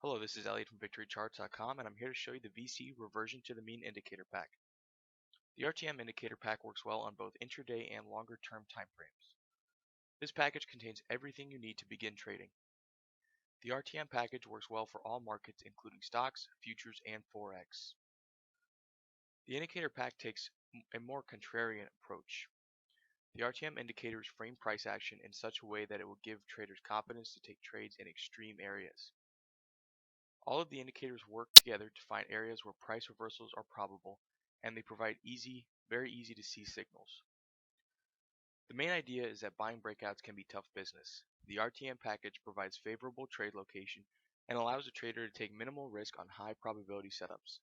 Hello, this is Elliot from VictoryCharts.com, and I'm here to show you the VC Reversion to the Mean Indicator Pack. The RTM Indicator Pack works well on both intraday and longer-term time frames. This package contains everything you need to begin trading. The RTM package works well for all markets, including stocks, futures, and Forex. The Indicator Pack takes a more contrarian approach. The RTM indicators frame price action in such a way that it will give traders confidence to take trades in extreme areas. All of the indicators work together to find areas where price reversals are probable, and they provide very easy to see signals. The main idea is that buying breakouts can be tough business. The RTM package provides favorable trade location and allows a trader to take minimal risk on high probability setups.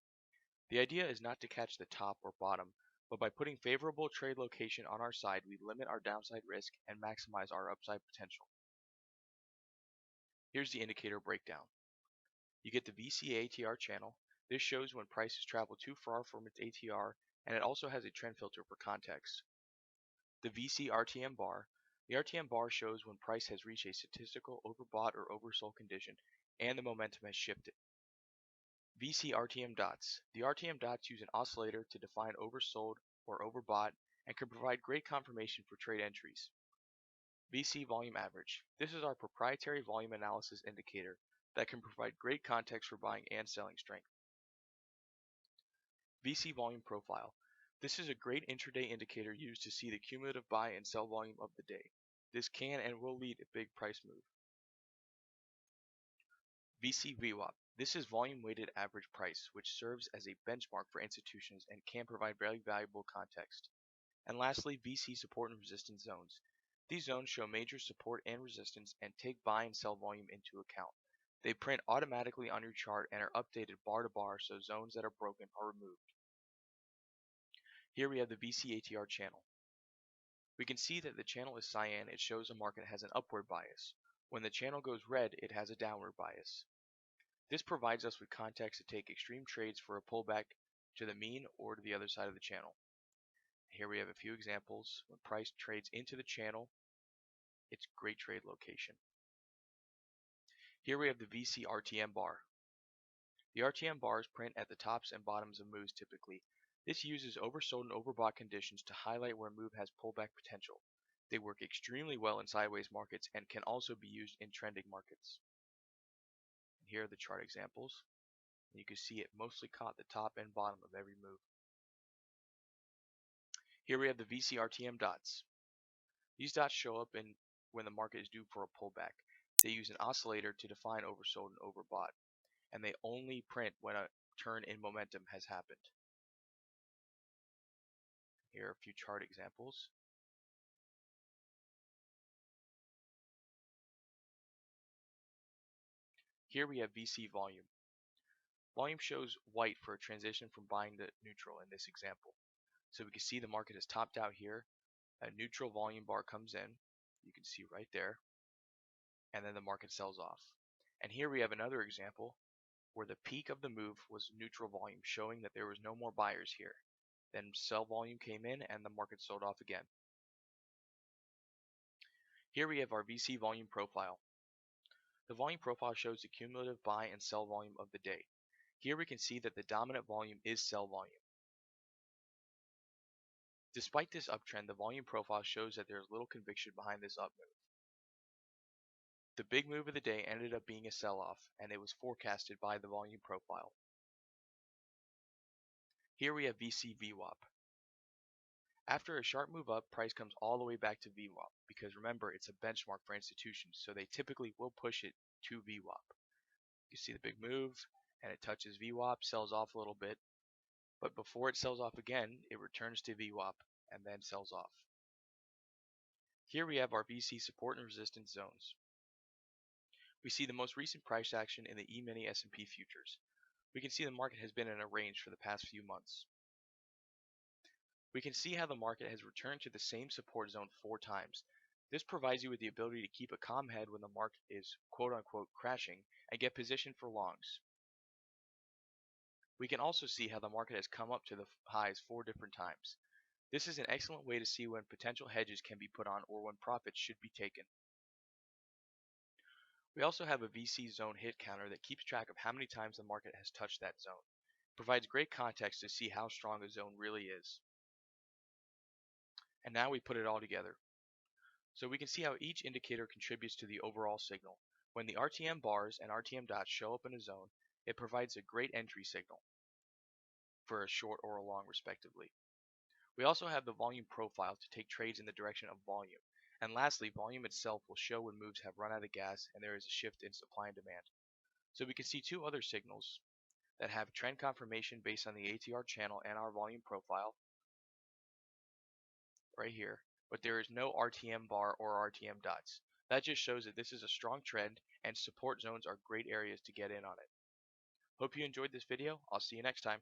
The idea is not to catch the top or bottom, but by putting favorable trade location on our side, we limit our downside risk and maximize our upside potential. Here's the indicator breakdown. You get the VC ATR channel. This shows when prices travel too far from its ATR, and it also has a trend filter for context. The VC RTM bar. The RTM bar shows when price has reached a statistical overbought or oversold condition, and the momentum has shifted. VC RTM dots. The RTM dots use an oscillator to define oversold or overbought and can provide great confirmation for trade entries. VC volume average. This is our proprietary volume analysis indicator that can provide great context for buying and selling strength. VC volume profile. This is a great intraday indicator used to see the cumulative buy and sell volume of the day. This can and will lead a big price move. VC VWAP. This is volume weighted average price, which serves as a benchmark for institutions and can provide very valuable context. And lastly, VC support and resistance zones. These zones show major support and resistance and take buy and sell volume into account. They print automatically on your chart and are updated bar to bar, so zones that are broken are removed. Here we have the VC ATR channel. We can see that the channel is cyan. It shows the market has an upward bias. When the channel goes red, it has a downward bias. This provides us with context to take extreme trades for a pullback to the mean or to the other side of the channel. Here we have a few examples. When price trades into the channel, it's great trade location. Here we have the VC RTM bar. The RTM bars print at the tops and bottoms of moves typically. This uses oversold and overbought conditions to highlight where a move has pullback potential. They work extremely well in sideways markets and can also be used in trending markets. And here are the chart examples. You can see it mostly caught the top and bottom of every move. Here we have the VC RTM dots. These dots show up when the market is due for a pullback. They use an oscillator to define oversold and overbought, and they only print when a turn in momentum has happened. Here are a few chart examples. Here we have VC volume. Volume shows white for a transition from buying to neutral in this example. So we can see the market has topped out here. A neutral volume bar comes in. You can see right there. And then the market sells off. And here we have another example where the peak of the move was neutral volume, showing that there was no more buyers here. Then sell volume came in and the market sold off again. Here we have our VC volume profile. The volume profile shows the cumulative buy and sell volume of the day. Here we can see that the dominant volume is sell volume. Despite this uptrend, the volume profile shows that there is little conviction behind this up move. The big move of the day ended up being a sell-off, and it was forecasted by the volume profile. Here we have VC VWAP. After a sharp move up, price comes all the way back to VWAP, because remember, it's a benchmark for institutions, so they typically will push it to VWAP. You see the big move, and it touches VWAP, sells off a little bit, but before it sells off again, it returns to VWAP and then sells off. Here we have our VC support and resistance zones. We see the most recent price action in the E-mini S&P futures. We can see the market has been in a range for the past few months. We can see how the market has returned to the same support zone 4 times. This provides you with the ability to keep a calm head when the market is quote-unquote crashing and get positioned for longs. We can also see how the market has come up to the highs 4 different times. This is an excellent way to see when potential hedges can be put on or when profits should be taken. We also have a VC zone hit counter that keeps track of how many times the market has touched that zone. It provides great context to see how strong a zone really is. And now we put it all together. So we can see how each indicator contributes to the overall signal. When the RTM bars and RTM dots show up in a zone, it provides a great entry signal for a short or a long respectively. We also have the volume profile to take trades in the direction of volume. And lastly, volume itself will show when moves have run out of gas and there is a shift in supply and demand. So we can see two other signals that have trend confirmation based on the ATR channel and our volume profile right here, but there is no RTM bar or RTM dots. That just shows that this is a strong trend and support zones are great areas to get in on it. Hope you enjoyed this video. I'll see you next time.